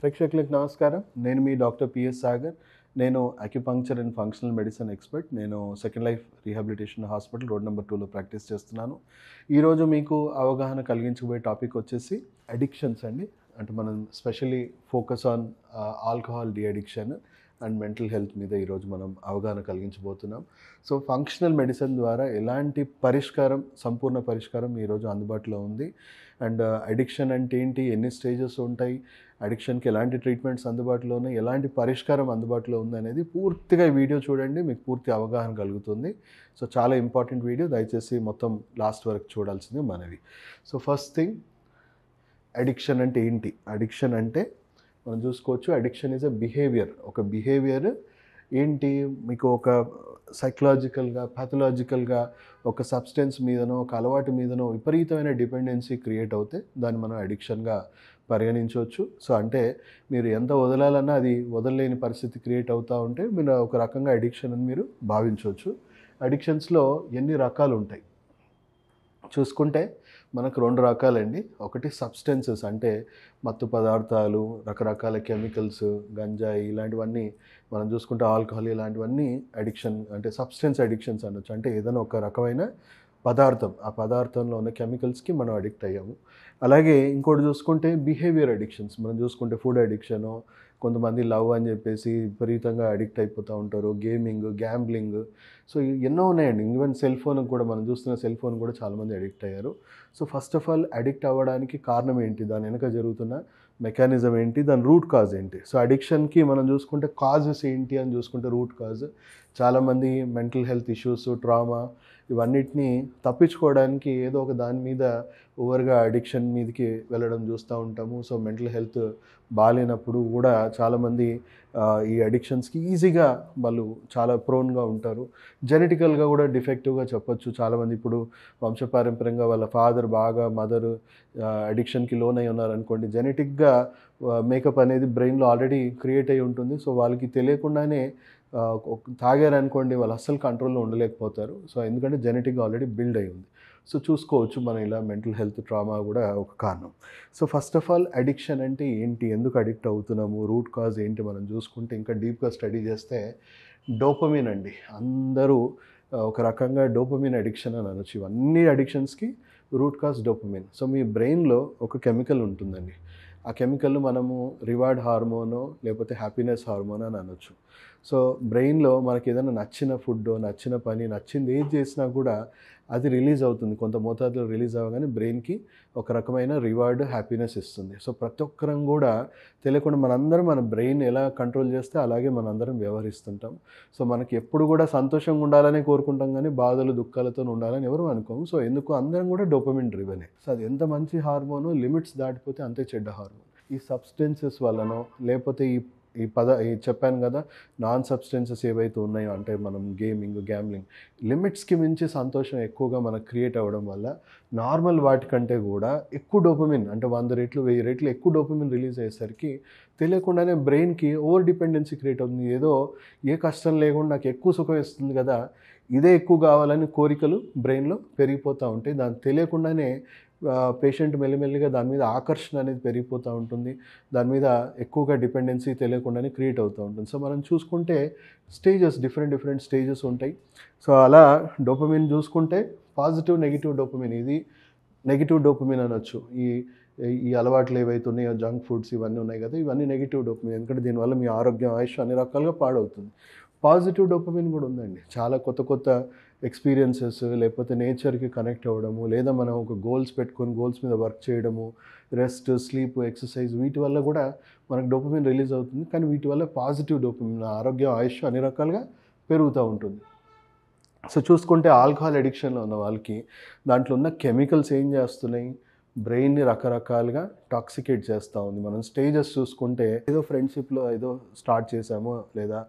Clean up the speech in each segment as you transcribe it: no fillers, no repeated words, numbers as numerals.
ప్రేక్షకులకు నమస్కారం. నేను మీ డాక్టర్ పిఎస్ సాగర్. నేను acupuncture and functional medicine expert. నేను second life rehabilitation hospital road number 2లో ప్రాక్టీస్ చేస్తున్నాను. ఈరోజు మీకు అవగాహన కలిగించబోయే టాపిక్ వచ్చేసి అడిక్షన్స్ అండి. అంటే మనం specially focus on alcohol de addiction and mental health మీద ఈరోజు మనం అవగాహన కలిగించబోతున్నాం. సో ఫంక్షనల్ మెడిసిన్ ద్వారా ఎలాంటి పరిష్కారం, సంపూర్ణ పరిష్కారం ఈరోజు అందుబాటులో ఉంది. అండ్ అడిక్షన్ అంటే ఏంటి, ఎన్ని స్టేజెస్ ఉంటాయి, అడిక్షన్కి ఎలాంటి ట్రీట్మెంట్స్ అందుబాటులో ఉన్నాయి, ఎలాంటి పరిష్కారం అందుబాటులో ఉంది అనేది పూర్తిగా ఈ వీడియో చూడండి, మీకు పూర్తి అవగాహన కలుగుతుంది. సో చాలా ఇంపార్టెంట్ వీడియో, దయచేసి మొత్తం లాస్ట్ వరకు చూడాల్సింది మనవి. సో ఫస్ట్ థింగ్, అడిక్షన్ అంటే ఏంటి? అడిక్షన్ అంటే మనం చూసుకోవచ్చు, అడిక్షన్ ఈజ్ ఎ బిహేవియర్. ఒక బిహేవియర్ ఏంటి, మీకు ఒక సైకలాజికల్గా, ప్యాథలాజికల్గా ఒక సబ్స్టెన్స్ మీదనో, ఒక అలవాటు మీదనో విపరీతమైన డిపెండెన్సీ క్రియేట్ అవుతే దాన్ని మనం అడిక్షన్గా పరిగణించవచ్చు. సో అంటే మీరు ఎంత వదలాలన్నా అది వదలలేని పరిస్థితి క్రియేట్ అవుతూ ఉంటే మీరు ఒక రకంగా అడిక్షన్ అని మీరు భావించవచ్చు. అడిక్షన్స్లో ఎన్ని రకాలు ఉంటాయి చూసుకుంటే మనకు 2 రకాలండి. ఒకటి సబ్స్టెన్సెస్, అంటే మత్తు పదార్థాలు, రకరకాల కెమికల్స్, గంజాయి ఇలాంటివన్నీ మనం చూసుకుంటే, ఆల్కహాల్ ఇలాంటివన్నీ అడిక్షన్, అంటే సబ్స్టెన్స్ అడిక్షన్స్ అనొచ్చు. అంటే ఏదైనా ఒక రకమైన పదార్థం, ఆ పదార్థంలో ఉన్న కెమికల్స్కి మనం అడిక్ట్ అయ్యాము. అలాగే ఇంకోటి చూసుకుంటే బిహేవియర్ అడిక్షన్స్. మనం చూసుకుంటే ఫుడ్ అడిక్షను, కొంతమంది లవ్ అని చెప్పేసి విపరీతంగా అడిక్ట్ అయిపోతూ ఉంటారు, గేమింగ్, గ్యాంబ్లింగ్. సో ఎన్నో ఉన్నాయండి. ఈవెన్ సెల్ ఫోన్కి కూడా, మనం చూస్తున్న సెల్ ఫోన్ కూడా చాలామంది అడిక్ట్ అయ్యారు. So first of all addict అవ్వడానికి కారణం ఏంటి, దాని వెనక జరుగుతున్న మెకానిజం ఏంటి, దాని రూట్ కాజ్ ఏంటి? సో అడిక్షన్కి మనం చూసుకుంటే కాజెస్ ఏంటి అని చూసుకుంటే, రూట్ కాజ్ చాలామంది మెంటల్ హెల్త్ ఇష్యూస్, ట్రామా ఇవన్నిటిని తప్పించుకోవడానికి ఏదో ఒక దాని మీద ఓవర్గా అడిక్షన్ మీదకి వెళ్ళడం చూస్తూ ఉంటాము. సో మెంటల్ హెల్త్ బాగాలేనప్పుడు కూడా చాలామంది ఈ అడిక్షన్స్కి ఈజీగా వాళ్ళు చాలా ప్రోన్గా ఉంటారు. జెనెటికల్గా కూడా డిఫెక్టివ్గా చెప్పొచ్చు. చాలామంది ఇప్పుడు వంశపారంపర్యంగా వాళ్ళ ఫాదర్ బాగా, మదర్ అడిక్షన్కి లోన్ అయి ఉన్నారనుకోండి, జెనెటిక్గా మేకప్ అనేది బ్రెయిన్లో ఆల్రెడీ క్రియేట్ అయి ఉంటుంది. సో వాళ్ళకి తెలియకుండానే తాగారనుకోండి, వాళ్ళు అస్సలు కంట్రోల్లో ఉండలేకపోతారు. సో ఎందుకంటే జెనెటిక్గా ఆల్రెడీ బిల్డ్ అయి ఉంది. సో చూసుకోవచ్చు మనం ఇలా మెంటల్ హెల్త్ ట్రామా కూడా ఒక కారణం. So first of all addiction అంటే ఏంటి, ఎందుకు అడిక్ట్ అవుతున్నాము, రూట్ కాజ్ ఏంటి మనం చూసుకుంటే, ఇంకా డీప్గా స్టడీ చేస్తే డోపమిన్ అండి. అందరూ ఒక రకంగా డోపమిన్ అడిక్షన్ అని అనొచ్చు. ఇవన్నీ అడిక్షన్స్కి రూట్ కాజ్ డోపమిన్. సో మీ బ్రెయిన్లో ఒక కెమికల్ ఉంటుందండి. ఆ కెమికల్ మనము రివార్డ్ హార్మోనో లేకపోతే హ్యాపీనెస్ హార్మోన్ అని అనొచ్చు. సో బ్రెయిన్లో మనకి ఏదైనా నచ్చిన ఫుడ్, నచ్చిన పని, నచ్చింది ఏది చేసినా కూడా అది రిలీజ్ అవుతుంది. కొంత మోతాదులో రిలీజ్ అవ్వగానే బ్రెయిన్కి ఒక రకమైన రివార్డ్, హ్యాపీనెస్ ఇస్తుంది. సో ప్రతి ఒక్కరం కూడా తెలియకుండా మనందరం మన బ్రెయిన్ ఎలా కంట్రోల్ చేస్తే అలాగే మనందరం వ్యవహరిస్తుంటాం. సో మనకి ఎప్పుడు కూడా సంతోషంగా ఉండాలని కోరుకుంటాం, కానీ బాధలు, దుఃఖాలతో ఉండాలని ఎవరు అనుకోము. సో ఎందుకు అందరం కూడా డోపమిన్ డ్రివెనే. సో అది ఎంత మంచి హార్మోను, లిమిట్స్ దాటిపోతే అంతే చెడ్డ హార్మోన్. ఈ సబ్స్టెన్సెస్ వల్లనో లేకపోతే ఈ చెప్పాను కదా, నాన్ సబ్స్టెన్సెస్ ఏవైతే ఉన్నాయో, అంటే మనం గేమింగ్, గ్యాంబ్లింగ్, లిమిట్స్కి మించి సంతోషం ఎక్కువగా మనకు క్రియేట్ అవ్వడం వల్ల నార్మల్ వాటికంటే కూడా ఎక్కువ డోపమిన్, అంటే 100 రెట్లు 1000 రెట్లు ఎక్కువ డోపమిన్ రిలీజ్ అయ్యేసరికి తెలియకుండానే బ్రెయిన్కి ఓవర్ డిపెండెన్సీ క్రియేట్ అవుతుంది. ఏదో ఏ కష్టం లేకుండా నాకు ఎక్కువ సుఖం ఇస్తుంది కదా, ఇదే ఎక్కువ కావాలని కోరికలు బ్రెయిన్లో పెరిగిపోతూ ఉంటాయి. దానికి తెలియకుండానే పేషెంట్ మెల్లిమెల్లిగా దాని మీద ఆకర్షణ అనేది పెరిగిపోతూ ఉంటుంది. దాని మీద ఎక్కువగా డిపెండెన్సీ తెలియకుండానే క్రియేట్ అవుతూ ఉంటుంది. సో మనం చూసుకుంటే స్టేజెస్, డిఫరెంట్ స్టేజెస్ ఉంటాయి. సో అలా డోపమిన్ చూసుకుంటే పాజిటివ్, నెగిటివ్ డోపమిన్. ఇది నెగిటివ్ డోపమిన్ అనొచ్చు. ఈ అలవాట్లు ఏవైతే ఉన్నాయో, జంక్ ఫుడ్స్ ఇవన్నీ ఉన్నాయి కదా, ఇవన్నీ నెగిటివ్ డోపమిన్. ఎందుకంటే దీనివల్ల మీ ఆరోగ్యం, ఆయుష్ అన్ని రకాలుగా పాడవుతుంది. పాజిటివ్ డోపమిన్ కూడా ఉందండి. చాలా కొత్త ఎక్స్పీరియన్సెస్, లేకపోతే నేచర్కి కనెక్ట్ అవ్వడము, లేదా మనం ఒక గోల్స్ పెట్టుకొని గోల్స్ మీద వర్క్ చేయడము, రెస్ట్, స్లీప్, ఎక్సర్సైజ్, వీటి వల్ల కూడా మనకు డోపమిన్ రిలీజ్ అవుతుంది. కానీ వీటి వల్ల పాజిటివ్ డోపమిన్, ఆరోగ్యం, ఆయుష్ అన్ని రకాలుగా పెరుగుతూ ఉంటుంది. సో చూసుకుంటే ఆల్కహాల్ అడిక్షన్లో ఉన్న వాళ్ళకి దాంట్లో ఉన్న కెమికల్స్ ఏం చేస్తున్నాయి, బ్రెయిన్ని రకరకాలుగా టాక్సికేట్ చేస్తూ ఉంది. మనం స్టేజెస్ చూసుకుంటే, ఏదో ఫ్రెండ్షిప్లో ఏదో స్టార్ట్ చేసాము, లేదా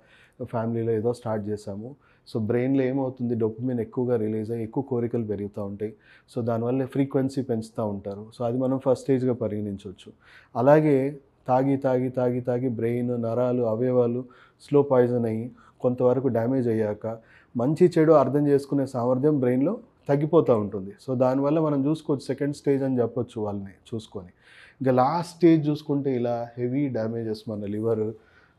ఫ్యామిలీలో ఏదో స్టార్ట్ చేసాము. సో బ్రెయిన్లో ఏమవుతుంది, డోపమిన్ ఎక్కువగా రిలీజ్ అయ్యి ఎక్కువ కోరికలు పెరుగుతూ ఉంటాయి. సో దానివల్ల ఫ్రీక్వెన్సీ పెంచుతూ ఉంటారు. సో అది మనం ఫస్ట్ స్టేజ్గా పరిగణించవచ్చు. అలాగే తాగి బ్రెయిన్, నరాలు, అవయవాలు స్లో పాయిజన్ అయ్యి కొంతవరకు డ్యామేజ్ అయ్యాక మంచి చెడు అర్థం చేసుకునే సామర్థ్యం బ్రెయిన్లో తగ్గిపోతూ ఉంటుంది. సో దానివల్ల మనం చూసుకోవచ్చు సెకండ్ స్టేజ్ అని చెప్పొచ్చు వాళ్ళని చూసుకొని. ఇంకా లాస్ట్ స్టేజ్ చూసుకుంటే ఇలా హెవీ డ్యామేజెస్ మన లివర్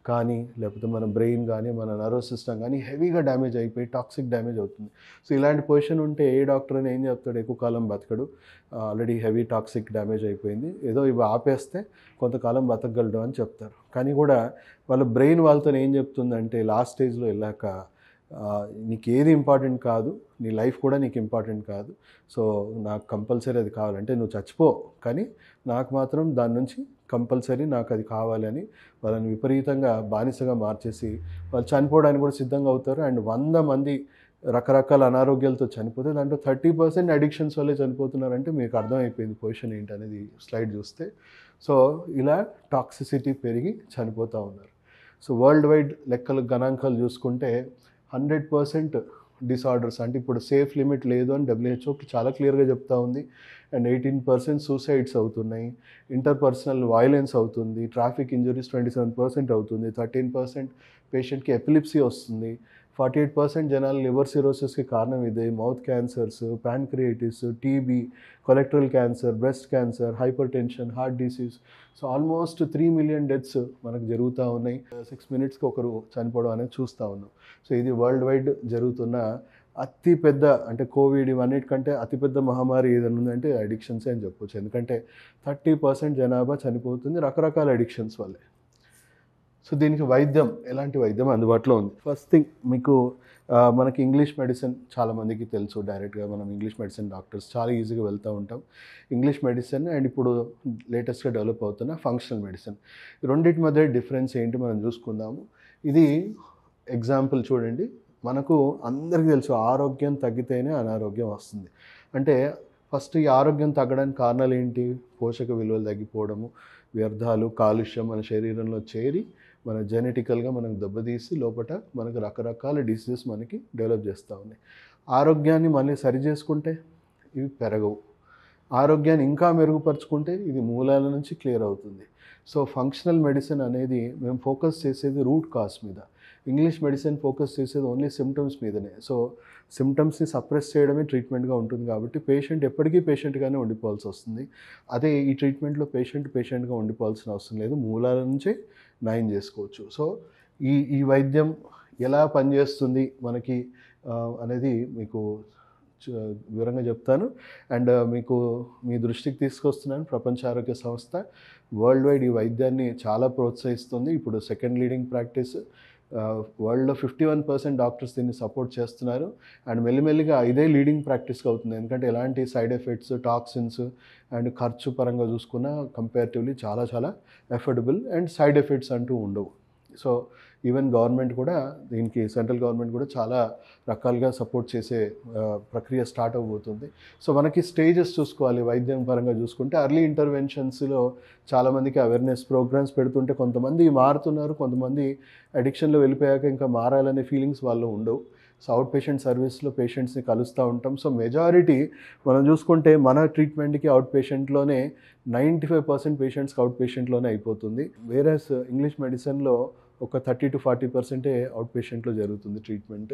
కానీ లేకపోతే మన బ్రెయిన్ కానీ మన నర్వస్ సిస్టమ్ కానీ హెవీగా డ్యామేజ్ అయిపోయి టాక్సిక్ డ్యామేజ్ అవుతుంది. సో ఇలాంటి పొజిషన్ ఉంటే ఏ డాక్టర్ అని ఏం చెప్తాడు, ఎక్కువ కాలం బతకడు, ఆల్రెడీ హెవీ టాక్సిక్ డ్యామేజ్ అయిపోయింది, ఏదో ఇవి ఆపేస్తే కొంతకాలం బతకగలడు అని చెప్తారు. కానీ కూడా వాళ్ళ బ్రెయిన్ వాళ్ళతో ఏం చెప్తుందంటే లాస్ట్ స్టేజ్లో వెళ్ళాక నీకు ఏది ఇంపార్టెంట్ కాదు, నీ లైఫ్ కూడా నీకు ఇంపార్టెంట్ కాదు, సో నాకు కంపల్సరీ అది కావాలంటే నువ్వు చచ్చిపో, కానీ నాకు మాత్రం దాని నుంచి కంపల్సరీ నాకు అది కావాలని వాళ్ళని విపరీతంగా బానిసగా మార్చేసి వాళ్ళు చనిపోవడానికి కూడా సిద్ధంగా అవుతారు. అండ్ 100 మంది రకరకాల అనారోగ్యాలతో చనిపోతే దాంట్లో 30% అడిక్షన్స్ వల్లే చనిపోతున్నారంటే మీకు అర్థమైపోయింది పొజిషన్ ఏంటనేది స్లైడ్ చూస్తే. సో ఇలా టాక్సిసిటీ పెరిగి చనిపోతూ ఉన్నారు. సో వరల్డ్ వైడ్ లెక్కలు గణాంకాలు చూసుకుంటే 100% డిసార్డర్స్, అంటే ఇప్పుడు సేఫ్ లిమిట్ లేదు అని WHO చాలా క్లియర్గా చెప్తా ఉంది. అండ్ 18% సూసైడ్స్ అవుతున్నాయి, ఇంటర్పర్సనల్ వైలెన్స్ అవుతుంది, ట్రాఫిక్ ఇంజరీస్ 27% అవుతుంది, 13% పేషెంట్కి ఎపిలిప్సీ వస్తుంది, 48% జనాలు లివర్ సిరోసిస్కి కారణం ఇదే, mouth cancers, pancreatitis, TB, colorectal cancer, breast cancer, hypertension, heart disease. So almost 3 million deaths మనకు జరుగుతూ ఉన్నాయి. 6 మినిట్స్కి ఒకరు చనిపోవడం అనేది చూస్తూ ఉన్నాం. సో ఇది వరల్డ్ వైడ్ జరుగుతున్న అతిపెద్ద, అంటే కోవిడ్ ఇవన్నిటికంటే అతిపెద్ద మహమ్మారి ఏదైనా ఉందంటే అడిక్షన్సే అని చెప్పొచ్చు. ఎందుకంటే 30% జనాభా చనిపోతుంది రకరకాల అడిక్షన్స్ వల్లే. సో దీనికి వైద్యం, ఎలాంటి వైద్యం అందుబాటులో ఉంది? ఫస్ట్ థింగ్ మీకు మనకి ఇంగ్లీష్ మెడిసిన్ చాలామందికి తెలుసు, డైరెక్ట్గా మనం ఇంగ్లీష్ మెడిసిన్ డాక్టర్స్ చాలా ఈజీగా వెళ్తూ ఉంటాం. ఇంగ్లీష్ మెడిసిన్ అండ్ ఇప్పుడు లేటెస్ట్గా డెవలప్ అవుతున్న ఫంక్షనల్ మెడిసిన్, రెండింటి మధ్య డిఫరెన్స్ ఏంటి మనం చూసుకుందాము. ఇది ఎగ్జాంపుల్ చూడండి, మనకు అందరికీ తెలుసు ఆరోగ్యం తగ్గితేనే అనారోగ్యం వస్తుంది. అంటే ఫస్ట్ ఈ ఆరోగ్యం తగ్గడానికి కారణాలు ఏంటి? పోషక విలువలు తగ్గిపోవడము, వ్యర్థాలు, కాలుష్యం మన శరీరంలో చేరి మన జెనెటికల్గా మనకు దెబ్బతీసి లోపల మనకు రకరకాల డిసీజెస్ మనకి డెవలప్ చేస్తూ ఉన్నాయి. ఆరోగ్యాన్ని మళ్ళీ సరి చేసుకుంటే ఇవి పెరగవు, ఆరోగ్యాన్ని ఇంకా మెరుగుపరుచుకుంటే ఇది మూలాల నుంచి క్లియర్ అవుతుంది. సో ఫంక్షనల్ మెడిసిన్ అనేది మేము ఫోకస్ చేసేది రూట్ కాజ్ మీద, ఇంగ్లీష్ మెడిసిన్ ఫోకస్ చేసేది ఓన్లీ సిమ్టమ్స్ మీదనే. సో సిమ్టమ్స్ని సప్రెస్ చేయడమే ట్రీట్మెంట్గా ఉంటుంది కాబట్టి పేషెంట్ ఎప్పటికీ పేషెంట్గానే ఉండిపోవాల్సి వస్తుంది. అదే ఈ ట్రీట్మెంట్లో పేషెంట్గా ఉండిపోవాల్సిన అవసరం లేదు, మూలాల నుంచే నయం చేసుకోవచ్చు. సో ఈ వైద్యం ఎలా పనిచేస్తుంది మనకి అనేది మీకు వివరంగా చెప్తాను. అండ్ మీకు మీ దృష్టికి తీసుకొస్తున్నాను, ప్రపంచ ఆరోగ్య సంస్థ వరల్డ్ వైడ్ ఈ వైద్యాన్ని చాలా ప్రోత్సహిస్తుంది. ఇప్పుడు సెకండ్ లీడింగ్ ప్రాక్టీస్, వరల్డ్లో 51% డాక్టర్స్ దీన్ని సపోర్ట్ చేస్తున్నారు. అండ్ మెల్లిమెల్లిగా ఇదే లీడింగ్ ప్రాక్టీస్గా అవుతుంది, ఎందుకంటే ఎలాంటి సైడ్ ఎఫెక్ట్స్, టాక్సిన్స్ అండ్ ఖర్చు పరంగా చూసుకున్న కంపేరిటివ్లీ చాలా చాలా ఎఫోర్డబుల్ అండ్ సైడ్ ఎఫెక్ట్స్ అంటూ ఉండవు. సో ఈవెన్ గవర్నమెంట్ కూడా దీనికి, సెంట్రల్ గవర్నమెంట్ కూడా చాలా రకాలుగా సపోర్ట్ చేసే ప్రక్రియ స్టార్ట్ అవబోతుంది. సో మనకి స్టేజెస్ చూసుకోవాలి వైద్యం పరంగా చూసుకుంటే. అర్లీ ఇంటర్వెన్షన్స్లో చాలామందికి అవేర్నెస్ ప్రోగ్రామ్స్ పెడుతుంటే కొంతమంది మారుతున్నారు, కొంతమంది అడిక్షన్లో వెళ్ళిపోయాక ఇంకా మారాలనే ఫీలింగ్స్ వాళ్ళు ఉండవు. సో అవుట్ పేషెంట్ సర్వీస్లో పేషెంట్స్ని కలుస్తూ ఉంటాం. సో మెజారిటీ మనం చూసుకుంటే మన ట్రీట్మెంట్కి అవుట్ పేషెంట్లోనే 95% పేషెంట్స్కి అవుట్ పేషెంట్లోనే అయిపోతుంది. వేరేస్ ఇంగ్లీష్ మెడిసిన్లో ఒక 30 to 40% అవుట్ పేషెంట్లో జరుగుతుంది ట్రీట్మెంట్.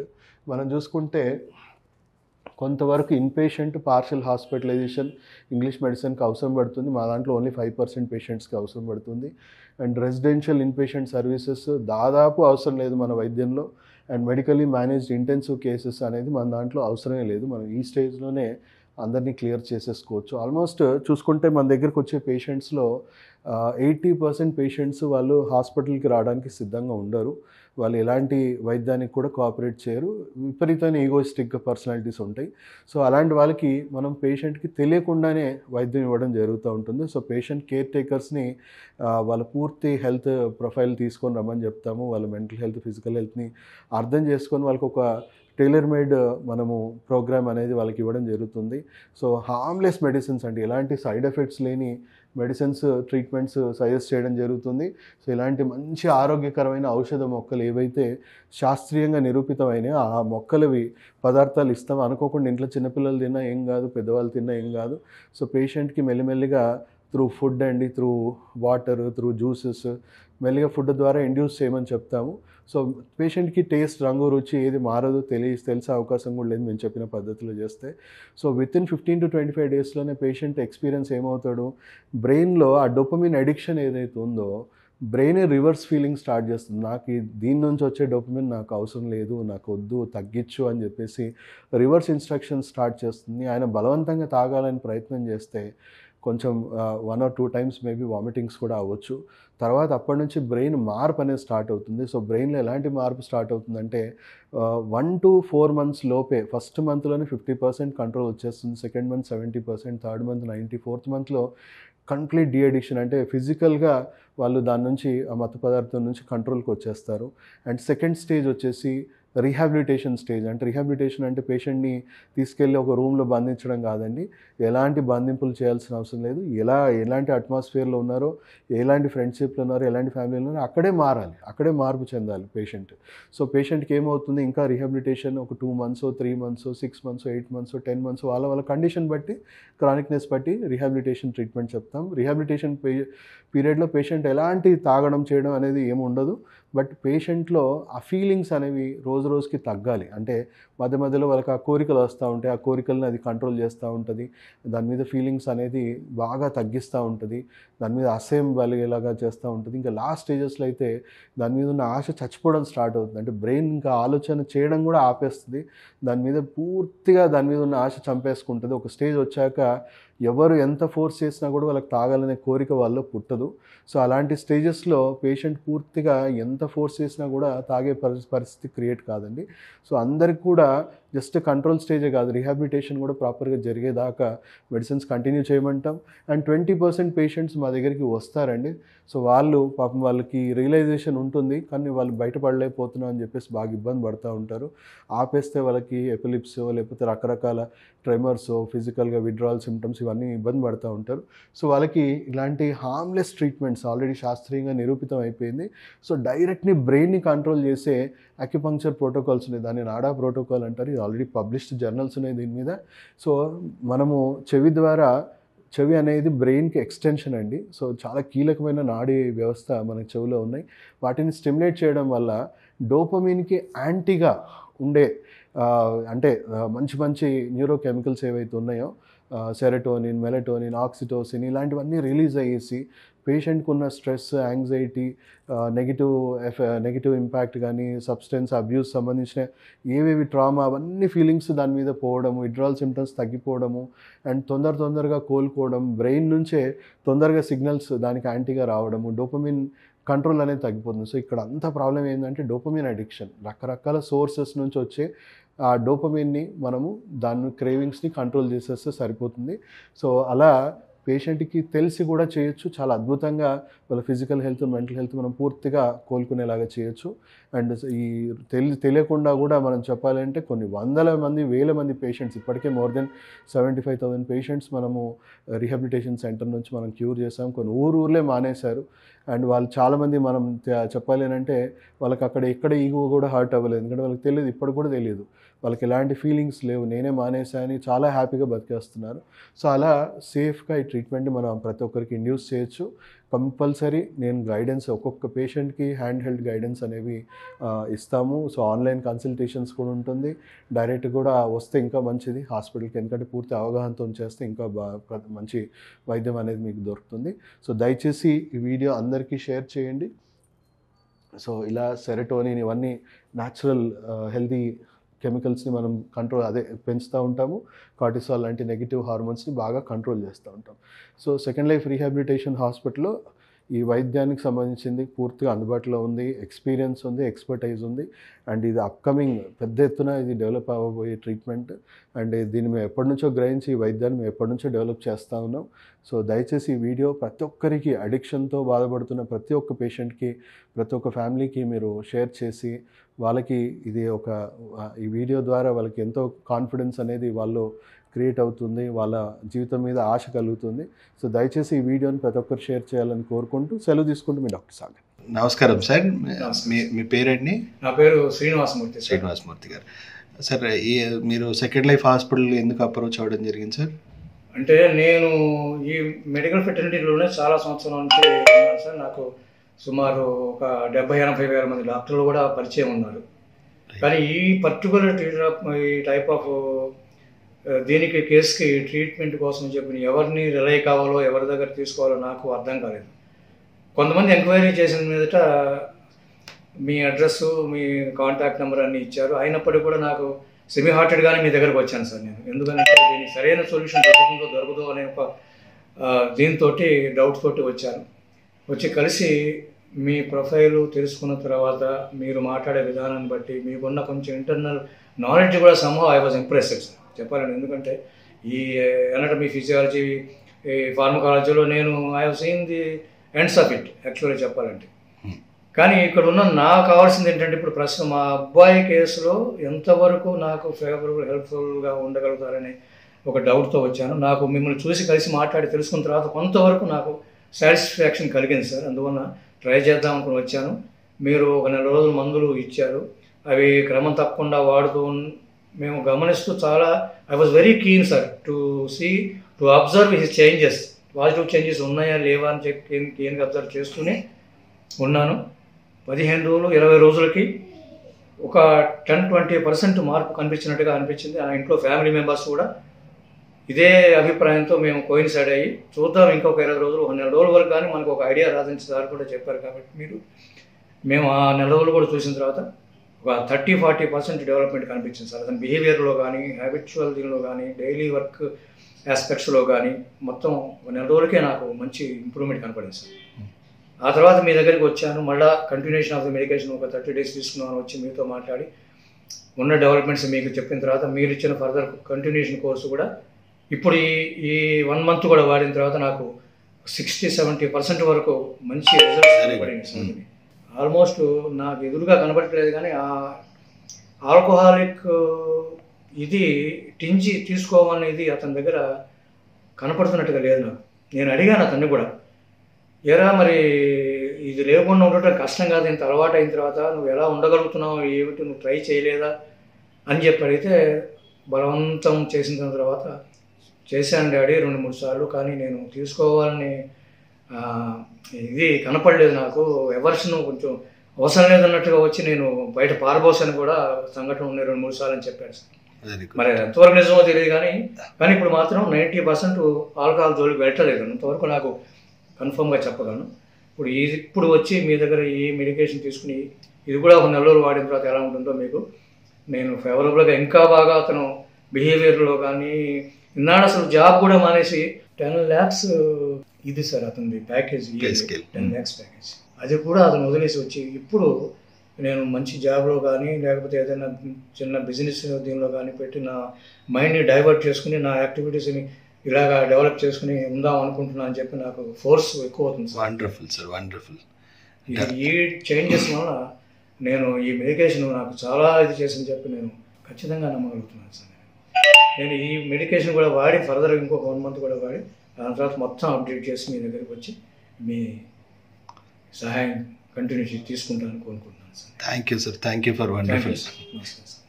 మనం చూసుకుంటే కొంతవరకు ఇన్పేషెంట్ పార్షియల్ హాస్పిటలైజేషన్ ఇంగ్లీష్ మెడిసిన్కి అవసరం పడుతుంది, మా దాంట్లో ఓన్లీ 5% పేషెంట్స్కి అవసరం పడుతుంది. అండ్ రెసిడెన్షియల్ ఇన్పేషెంట్ సర్వీసెస్ దాదాపు అవసరం లేదు మన వైద్యంలో. And medically managed intensive cases అనేది మన దాంట్లో అవసరమే లేదు, మనం ఈ స్టేజ్లోనే అందరినీ క్లియర్ చేసేసుకోవచ్చు. ఆల్మోస్ట్ చూసుకుంటే మన దగ్గరకు వచ్చే పేషెంట్స్లో 80% పేషెంట్స్ వాళ్ళు హాస్పిటల్కి రావడానికి సిద్ధంగా ఉండరు, వాళ్ళు ఎలాంటి వైద్యానికి కూడా కోఆపరేట్ చేయరు, విపరీతమైన ఈగోయిస్టిక్ పర్సనాలిటీస్ ఉంటాయి. సో అలాంటి వాళ్ళకి మనం పేషెంట్కి తెలియకుండానే వైద్యం ఇవ్వడం జరుగుతూ ఉంటుంది. సో పేషెంట్ కేర్ టేకర్స్ని వాళ్ళ పూర్తి హెల్త్ ప్రొఫైల్ తీసుకొని రమ్మని చెప్తాము, వాళ్ళ మెంటల్ హెల్త్, ఫిజికల్ హెల్త్ని అర్థం చేసుకొని వాళ్ళకి ఒక టైలర్ మేడ్ మనము ప్రోగ్రామ్ అనేది వాళ్ళకి ఇవ్వడం జరుగుతుంది. సో హార్మ్లెస్ మెడిసిన్స్ అంటే ఎలాంటి సైడ్ ఎఫెక్ట్స్ లేని మెడిసిన్స్, ట్రీట్మెంట్స్ సజెస్ట్ చేయడం జరుగుతుంది. సో ఇలాంటి మంచి ఆరోగ్యకరమైన ఔషధ మొక్కలు ఏవైతే శాస్త్రీయంగా నిరూపితమైనాయో ఆ మొక్కలవి పదార్థాలు ఇస్తాం. అనుకోకుండా ఇంట్లో చిన్నపిల్లలు తిన్నా ఏం కాదు, పెద్దవాళ్ళు తిన్నా ఏం కాదు. సో పేషెంట్కి మెల్లిమెల్లిగా త్రూ ఫుడ్ అండి, త్రూ వాటర్, త్రూ జ్యూసెస్ మెల్లిగా ఫుడ్ ద్వారా ఇండ్యూస్ చేయమని చెప్తాము. సో పేషెంట్కి టేస్ట్, రంగు, రుచి ఏది మారదో తెలిసే అవకాశం కూడా లేదు మేము చెప్పిన పద్ధతిలో చేస్తే. సో వితిన్ 15 to 25 డేస్లోనే పేషెంట్ ఎక్స్పీరియన్స్ ఏమవుతాడు, బ్రెయిన్లో ఆ డోపమిన్ అడిక్షన్ ఏదైతే ఉందో బ్రెయినే రివర్స్ ఫీలింగ్ స్టార్ట్ చేస్తుంది. నాకు దీని నుంచి వచ్చే డోపమిన్ నాకు అవసరం లేదు, నాకు వద్దు, తగ్గించు అని చెప్పేసి రివర్స్ ఇన్స్ట్రక్షన్ స్టార్ట్ చేస్తుంది. ఆయన బలవంతంగా తాగాలని ప్రయత్నం చేస్తే కొంచెం 1 or 2 times మేబీ వామిటింగ్స్ కూడా అవ్వచ్చు. తర్వాత అప్పటి నుంచి బ్రెయిన్ మార్పు అనేది స్టార్ట్ అవుతుంది. సో బ్రెయిన్లో ఎలాంటి మార్పు స్టార్ట్ అవుతుందంటే 1 to 4 months లోపే, ఫస్ట్ మంత్లోనే 50% కంట్రోల్ వచ్చేస్తుంది, second month 70%, third month 90%, fourth మంత్లో కంప్లీట్ డీ అడిక్షన్ అంటే ఫిజికల్గా వాళ్ళు దాని నుంచి ఆ మత్తు పదార్థం నుంచి కంట్రోల్కి వచ్చేస్తారు. అండ్ సెకండ్ స్టేజ్ వచ్చేసి రీహాబిలిటేషన్ స్టేజ్. అంటే రీహాబిలిటేషన్ అంటే పేషెంట్ని తీసుకెళ్ళి ఒక రూమ్లో బంధించడం కాదండి, ఎలాంటి బంధింపులు చేయాల్సిన అవసరం లేదు, ఎలాంటి అట్మాస్ఫియర్లో ఉన్నారో, ఎలాంటి ఫ్రెండ్షిప్లో ఉన్నారో, ఎలాంటి ఫ్యామిలీలో ఉన్నారో అక్కడే మారాలి, అక్కడే మార్పు చెందాలి పేషెంట్. సో పేషెంట్కి ఏమవుతుంది, ఇంకా రీహాబిలిటేషన్ ఒక 2 months, 3 months, 6 months, 8 months, 10 months వాళ్ళ కండిషన్ బట్టి, క్రానిక్నెస్ బట్టి రీహాబిలిటేషన్ ట్రీట్మెంట్ చెప్తాం. రీహాబిలిటేషన్ పీరియడ్లో పేషెంట్ ఎలాంటి తాగడం చేయడం అనేది ఏమి ఉండదు. బట్ పేషెంట్లో ఆ ఫీలింగ్స్ అనేవి రోజు రోజుకి తగ్గాలి. అంటే మధ్య మధ్యలో వాళ్ళకి ఆ కోరికలు వస్తూ ఉంటాయి, ఆ కోరికలను అది కంట్రోల్ చేస్తూ ఉంటుంది, దాని మీద ఫీలింగ్స్ అనేది బాగా తగ్గిస్తూ ఉంటుంది, దాని మీద అసహ్యం కలిగేలాగా చేస్తూ ఉంటుంది. ఇంకా లాస్ట్ స్టేజెస్లో అయితే దాని మీద ఉన్న ఆశ చచ్చిపోవడం స్టార్ట్ అవుతుంది. అంటే బ్రెయిన్ ఇంకా ఆలోచన చేయడం కూడా ఆపేస్తుంది, దాని మీద పూర్తిగా దాని మీద ఉన్న ఆశ చంపేసుకుంటుంది. ఒక స్టేజ్ వచ్చాక ఎవరు ఎంత ఫోర్స్ చేసినా కూడా వాళ్ళకి తాగాలనే కోరిక వాళ్ళలో పుట్టదు. సో అలాంటి స్టేజెస్లో పేషెంట్ పూర్తిగా ఎంత ఫోర్స్ చేసినా కూడా తాగే పరిస్థితి క్రియేట్ కాదండి. సో అందరికి కూడా జస్ట్ కంట్రోల్ స్టేజే కాదు, రీహాబిలిటేషన్ కూడా ప్రాపర్గా జరిగేదాకా మెడిసిన్స్ కంటిన్యూ చేయమంటాం. అండ్ 20% పేషెంట్స్ మా దగ్గరికి వస్తారండి. సో వాళ్ళు పాపం వాళ్ళకి రియలైజేషన్ ఉంటుంది, కానీ వాళ్ళు బయటపడలేకపోతున్నాం అని చెప్పేసి బాగా ఇబ్బంది పడుతూ ఉంటారు. ఆపేస్తే వాళ్ళకి ఎపిలిప్సో లేకపోతే రకరకాల ట్రెమర్సో, ఫిజికల్గా విడ్రాల్ సిమ్టమ్స్ ఇవన్నీ ఇబ్బంది పడుతూ ఉంటారు. సో వాళ్ళకి ఇలాంటి హార్మ్లెస్ ట్రీట్మెంట్స్ ఆల్రెడీ శాస్త్రీయంగా నిరూపితం అయిపోయింది. సో డైరెక్ట్ని బ్రెయిన్ని కంట్రోల్ చేసే అక్యుపంక్చర్ ప్రోటోకాల్స్ ఉన్నాయి, దాన్ని నాడా ప్రోటోకాల్ అంటారు. ఇది ఆల్రెడీ పబ్లిష్డ్ జర్నల్స్ ఉన్నాయి దీని మీద. సో మనము చెవి అనేది బ్రెయిన్కి ఎక్స్టెన్షన్ అండి. సో చాలా కీలకమైన నాడీ వ్యవస్థ మన చెవిలో ఉన్నాయి. వాటిని స్టిమ్యులేట్ చేయడం వల్ల డోపమిన్కి యాంటీగా ఉండే అంటే మంచి మంచి న్యూరో కెమికల్స్ ఏవైతే ఉన్నాయో, సెరటోనిన్, మెలటోనిన్, ఆక్సిటోసిన్ ఇలాంటివన్నీ రిలీజ్ అయ్యేసి పేషెంట్కి ఉన్న స్ట్రెస్, యాంగ్జైటీ, నెగిటివ్ ఇంపాక్ట్ కానీ, సబ్స్టెన్స్ అబ్యూస్ సంబంధించిన ఏవేవి ట్రామా అవన్నీ ఫీలింగ్స్ దాని మీద పోవడము, విడ్రాల్ సిమ్టమ్స్ తగ్గిపోవడము, అండ్ తొందరగా కోలుకోవడం, బ్రెయిన్ నుంచే తొందరగా సిగ్నల్స్ దానికి యాంటీగా రావడము, డోపమిన్ కంట్రోల్ అనేది తగ్గిపోతుంది. సో ఇక్కడ అంత ప్రాబ్లం ఏంటంటే డోపమిన్ అడిక్షన్. రకరకాల సోర్సెస్ నుంచి వచ్చే ఆ డోపమిన్ని మనము దాని క్రేవింగ్స్ని కంట్రోల్ చేసేస్తే సరిపోతుంది. సో అలా పేషెంట్కి తెలిసి కూడా చేయొచ్చు, చాలా అద్భుతంగా వాళ్ళ ఫిజికల్ హెల్త్, మెంటల్ హెల్త్ మనం పూర్తిగా కోలుకునేలాగా చేయొచ్చు. అండ్ ఈ తెలియకుండా కూడా మనం చెప్పాలంటే కొన్ని వందల మంది, వేల మంది పేషెంట్స్, ఇప్పటికే మోర్ దెన్ 75,000 పేషెంట్స్ మనము రీహాబిలిటేషన్ సెంటర్ నుంచి మనం క్యూర్ చేసాం. కొన్ని ఊర్లే మానేశారు. అండ్ వాళ్ళు చాలామంది మనం చెప్పాలి అంటే వాళ్ళకి అక్కడ ఎక్కడ ఈగో కూడా హర్ట్ అవ్వలేదు, ఎందుకంటే వాళ్ళకి తెలియదు, ఇప్పటికి కూడా తెలియదు, వాళ్ళకి ఎలాంటి ఫీలింగ్స్ లేవు, నేనే మానేశాని చాలా హ్యాపీగా బతికేస్తున్నారు. సో అలా సేఫ్గా ఈ ట్రీట్మెంట్ని మనం ప్రతి ఒక్కరికి ఇండ్యూస్ చేయొచ్చు. కంపల్సరీ నేను గైడెన్స్ ఒక్కొక్క పేషెంట్కి హ్యాండ్ హెల్డ్ గైడెన్స్ అనేవి ఇస్తాము. సో ఆన్లైన్ కన్సల్టేషన్స్ కూడా ఉంటుంది, డైరెక్ట్ కూడా వస్తే ఇంకా మంచిది హాస్పిటల్కి, ఎందుకంటే పూర్తి అవగాహనతో చేస్తే ఇంకా మంచి వైద్యం అనేది మీకు దొరుకుతుంది. సో దయచేసి ఈ వీడియో అందరికీ షేర్ చేయండి. సో ఇలా సెరటోనిన్ ఇవన్నీ న్యాచురల్ హెల్తీ కెమికల్స్ని మనం పెంచుతూ ఉంటాము. కార్టిసాల్ లాంటి నెగిటివ్ హార్మోన్స్ని బాగా కంట్రోల్ చేస్తూ ఉంటాం. సో సెకండ్ లైఫ్ రీహాబిలిటేషన్ హాస్పిటల్లో ఈ వైద్యానికి సంబంధించింది పూర్తిగా అందుబాటులో ఉంది, ఎక్స్పీరియన్స్ ఉంది, ఎక్స్పర్టైజ్ ఉంది. అండ్ ఇది అప్కమింగ్ పెద్ద ఎత్తున ఇది డెవలప్ అవ్వబోయే ట్రీట్మెంట్. అండ్ దీన్ని మేము ఎప్పటి నుంచో గ్రహించి ఈ వైద్యాన్ని మేము ఎప్పటి నుంచో డెవలప్ చేస్తూ ఉన్నాం. సో దయచేసి ఈ వీడియో ప్రతి ఒక్కరికి, అడిక్షన్తో బాధపడుతున్న ప్రతి ఒక్క పేషెంట్కి, ప్రతి ఒక్క ఫ్యామిలీకి మీరు షేర్ చేసి వాళ్ళకి ఈ వీడియో ద్వారా వాళ్ళకి ఎంతో కాన్ఫిడెన్స్ అనేది వాళ్ళు క్రియేట్ అవుతుంది, వాళ్ళ జీవితం మీద ఆశ కలుగుతుంది. సో దయచేసి ఈ వీడియోని ప్రతి ఒక్కరు షేర్ చేయాలని కోరుకుంటూ సెలవు తీసుకుంటూ మీ డాక్టర్ సాగర్. నమస్కారం సార్, మీ పేరండి? నా పేరు శ్రీనివాసమూర్తి గారు. సార్ మీరు సెకండ్ లైఫ్ హాస్పిటల్ ఎందుకు అప్రోచ్ అవ్వడం జరిగింది సార్? అంటే నేను ఈ మెడికల్ ఫెటర్నిటీలోనే చాలా సంవత్సరాల నుంచి ఉన్నాను సార్. నాకు సుమారు ఒక 70-80 వేల మంది డాక్టర్లు కూడా పరిచయం ఉన్నారు. కానీ ఈ పర్టికులర్ ఈ టైప్ ఆఫ్ దీనికి కేసుకి ట్రీట్మెంట్ కోసం చెప్పిన ఎవరిని రిలై కావాలో ఎవరి దగ్గర తీసుకోవాలో నాకు అర్థం కాలేదు. కొంతమంది ఎంక్వైరీ చేసిన మీదట మీ అడ్రస్, మీ కాంటాక్ట్ నెంబర్ అన్నీ ఇచ్చారు. అయినప్పటికీ కూడా నాకు సెమీ హార్టెడ్గానే మీ దగ్గరకు వచ్చాను సార్ నేను. ఎందుకంటే దీనికి సరైన సొల్యూషన్ దొరకదో అనే ఒక దీంతో డౌట్ తోటి వచ్చాను. వచ్చి కలిసి మీ ప్రొఫైలు తెలుసుకున్న తర్వాత మీరు మాట్లాడే విధానాన్ని బట్టి మీకున్న కొంచెం ఇంటర్నల్ నాలెడ్జ్ కూడా somehow I was impressed sir చెప్పాలండి. ఎందుకంటే ఈ ఎనాటమీ, ఫిజియాలజీ, ఈ ఫార్మకాలజీలో నేను I have seen the ends of it యాక్చువల్గా చెప్పాలంటే. కానీ ఇక్కడ ఉన్న నాకు కావాల్సింది ఏంటంటే ఇప్పుడు ప్రస్తుతం మా అబ్బాయి కేసులో ఎంతవరకు నాకు ఫేవరబుల్, హెల్ప్ఫుల్గా ఉండగలుగుతారనే ఒక డౌట్తో వచ్చాను. నాకు మిమ్మల్ని చూసి కలిసి మాట్లాడి తెలుసుకున్న తర్వాత కొంతవరకు నాకు సాటిస్ఫాక్షన్ కలిగింది సార్. అందువల్ల ట్రై చేద్దాం అనుకుని వచ్చాను. మీరు ఒక 4 రోజులు మందులు ఇచ్చారు. అవి క్రమం తప్పకుండా వాడుతూ మేము గమనిస్తూ చాలా I was very keen sir to observe his changes, positive changes ఉన్నాయా లేవా అని చెప్పి కీన్గా అబ్జర్వ్ చేస్తూనే ఉన్నాను. 15 రోజులు 20 రోజులకి ఒక 10-20% మార్పు కనిపించినట్టుగా అనిపించింది. ఆ ఇంట్లో ఫ్యామిలీ మెంబర్స్ కూడా ఇదే అభిప్రాయంతో మేము కోయిన్సైడ్ అయ్యి చూద్దాం ఇంకొక 20 రోజులు, ఒక 4 రోజుల వరకు కానీ మనకు ఒక ఐడియా రాదని సార్ కూడా చెప్పారు. కాబట్టి మేము ఆ 4 రోజులు కూడా చూసిన తర్వాత ఒక 30-40% డెవలప్మెంట్ కనిపించింది సార్. అతని బిహేవియర్లో కానీ, హ్యాబిచువల్ దీనిలో కానీ, డైలీ వర్క్ ఆస్పెక్ట్స్లో కానీ మొత్తం ఒక 4 రోజులకే నాకు మంచి ఇంప్రూవ్మెంట్ కనపడింది సార్. ఆ తర్వాత మీ దగ్గరికి వచ్చాను. మళ్ళీ కంటిన్యూషన్ ఆఫ్ ద మెడికేషన్ ఒక 30 days తీసుకున్నాను. వచ్చి మీతో మాట్లాడి ఉన్న డెవలప్మెంట్స్ మీకు చెప్పిన తర్వాత మీరు ఇచ్చిన ఫర్దర్ కంటిన్యూషన్ కోర్సు కూడా ఇప్పుడు ఈ 1 month కూడా వాడిన తర్వాత నాకు 60-70% వరకు మంచి రిజల్ట్స్ పడింది సార్. ఆల్మోస్ట్ నాకు ఎదురుగా కనబడట్లేదు కానీ ఆ ఆల్కహాలిక్ ఇది టింజి తీసుకోవాలనేది అతని దగ్గర కనపడుతున్నట్టుగా లేదు నాకు. నేను అడిగాను అతన్ని కూడా, ఏరా మరి ఇది లేకుండా ఉండటం కష్టం కాదు, ఇంత అలవాటు అయిన తర్వాత నువ్వు ఎలా ఉండగలుగుతున్నావు, ఏమిటి నువ్వు ట్రై చేయలేదా అని చెప్పి అడిగితే బలవంతం చేసిన తర్వాత చేశాను డాడీ 2-3 సార్లు, కానీ నేను తీసుకోవాలని ఇది కనపడలేదు నాకు. ఎవర్షన్ కొంచెం అవసరం లేదన్నట్టుగా వచ్చి నేను బయట పారబోసాను కూడా సంఘటన ఉన్నాయి 2-3 సార్లు అని చెప్పాడు సార్. మరి ఎంతవరకు నిజమో తెలియదు కానీ ఇప్పుడు మాత్రం 90% ఆల్కహాల్ జోలికి వెళ్ళలేదు. అంతవరకు నాకు కన్ఫర్మ్గా చెప్పగలను. ఇప్పుడు వచ్చి మీ దగ్గర ఈ మెడికేషన్ తీసుకుని ఇది కూడా ఒక 4 రోజులు వాడిన తర్వాత ఎలా ఉంటుందో మీకు నేను ఫేవరబుల్గా ఇంకా బాగా అతను బిహేవియర్లో కానీ ఇన్నాడు అసలు జాబ్ కూడా మానేసి 10 lakhs ఇది సార్ అతనిది ప్యాకేజ్, 10 lakhs ప్యాకేజ్, అది కూడా అతను వదిలేసి వచ్చి ఇప్పుడు నేను మంచి జాబ్లో కానీ లేకపోతే ఏదైనా చిన్న బిజినెస్ దీనిలో కానీ పెట్టి నా మైండ్ని డైవర్ట్ చేసుకుని నా యాక్టివిటీస్ని ఇలాగా డెవలప్ చేసుకుని ఉందాం అనుకుంటున్నా అని చెప్పి నాకు ఫోర్స్ ఎక్కువ అవుతుంది సార్. Wonderful sir, wonderful. ఈ చేంజెస్ వల్ల నేను ఈ మెడికేషన్ నాకు చాలా ఇది చేసింది చెప్పి నేను ఖచ్చితంగా నమ్మగలుగుతున్నాను సార్. నేను ఈ మెడికేషన్ కూడా వాడి ఫర్దర్ ఇంకొక 1 month కూడా వాడి దాని తర్వాత మొత్తం అప్డేట్ చేసి మీ దగ్గరికి వచ్చి మీ సహాయం కంటిన్యూ తీసుకుంటాను కోరుకుంటున్నాను sir. Thank you sir, thank you for wonderful. నమస్కారం సార్.